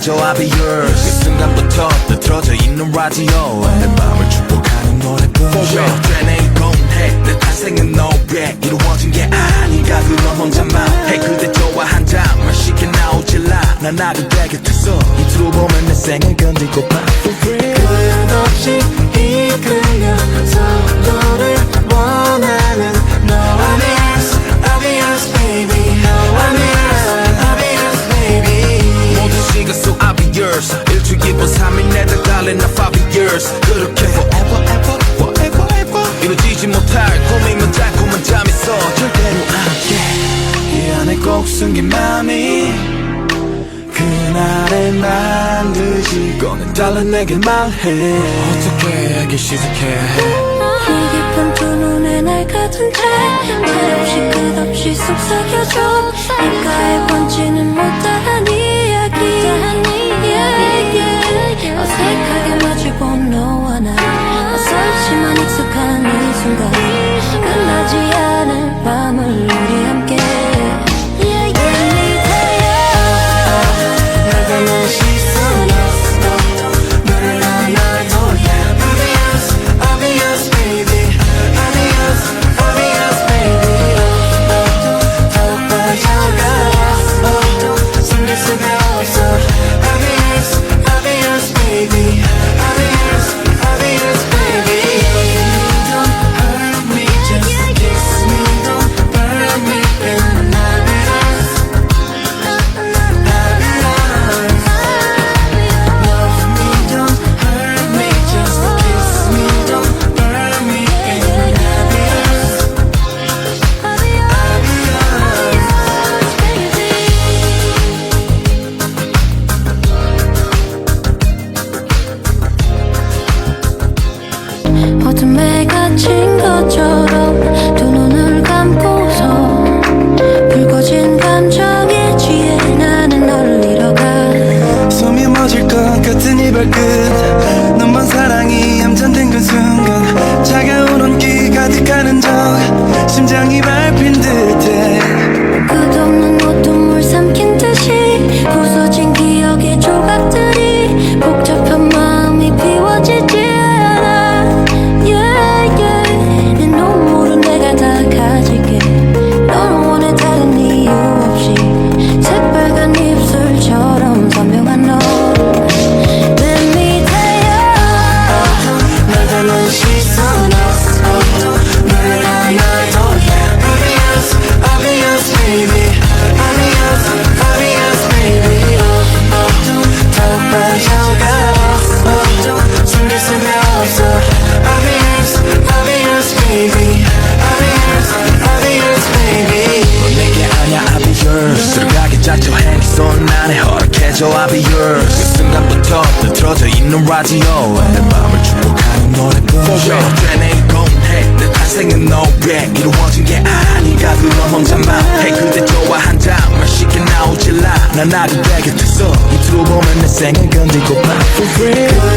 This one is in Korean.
그저 I'll be yours. 그 순간부터 뜨들어져 있는 라디오 내 맘을 축복하는 노래뿐 되네 이건 해내 탄생은 너에 이루어진 게 아닌가 그런 혼자만 해 그대 좋아 한 잔만 쉽게 나오질라 난 나를 되게 됐어 이틀로 보면 내 생을 건들고파 끝없이 이끌려 서로를 원하는 너와 yours, I'll be yours baby 너와 yours, I'll be yours baby 모든 시간 속 I'll be yours 일주일 기본 3일 내다 달린 나 5 years 그렇게 forever ever forever ever 이루어지지 못할 꿈이면 달콤한 잠 있어 절대로 안게 이 안에 꼭 숨긴 맘이 그날의 반드시 꺼낸 달라 내게 말해 어떻게 하기 시작해 이 깊은 두 눈에 날 가둔데 말없이 끝없이 속삭여줘 입가에 번지는 못다한 이야기 어색하게 마주본 너와 나 낯설지만 익숙한 이 순간 끝나지 않을 밤을 우리 함께 나가는 시선 너를 난 알도 I'll be yours, I'll be yours baby I'll be yours, I'll be yours baby 더욱 빠져가 숨길 수가 없어 I'll be yours, I'll be yours baby I'll be yours, I'll be yours baby Don't hurt me, just kiss me Don't burn me and I'll be yours Love me, don't hurt me, just kiss me Don't burn me and I'll be yours I'll be 어둠에 갇힌 것처럼 두 눈을 감고서 붉어진 감정에 취해 나는 너를 잃어가 숨이 멎을 것 같은 이별 끝 너만 사랑이 얌전된 그 순간 차가운 온기 가득하는 적 심장이 밟힌 듯해 끝없는 어둠을 삼킨 듯이 부서진 기억의 조각들이 복잡한 마음이 비워지지 않아 내 눈물은 내가 다 가질게 널 원해 다른 이유 없이 새빨간 입술처럼 선명한 너 내 밑에야 나가는 시선 너를 난 알도 I'll be yours, I'll be yours baby I'll be yours, I'll be yours baby 더욱 빠져가 숨길 수가 없어 I'll be yours, I'll be yours baby I'll be yours, I'll be yours baby 넌 내게 아냐 I'll be yours 들어가기 작정해 손 안에 허락해줘 I'll be yours 그 순간부터 뜨들어져 있는 라디오 내 맘을 축복하는 노래뿐 되네 이건 해내 탄생은 너에 이루어진 게 아닌가 그런 혼자만 해 그대 좋아 한 잔만 쉽게 나오질라 난 나를 되게 됐어 이틀로 보면 내 생을 건들고파 For real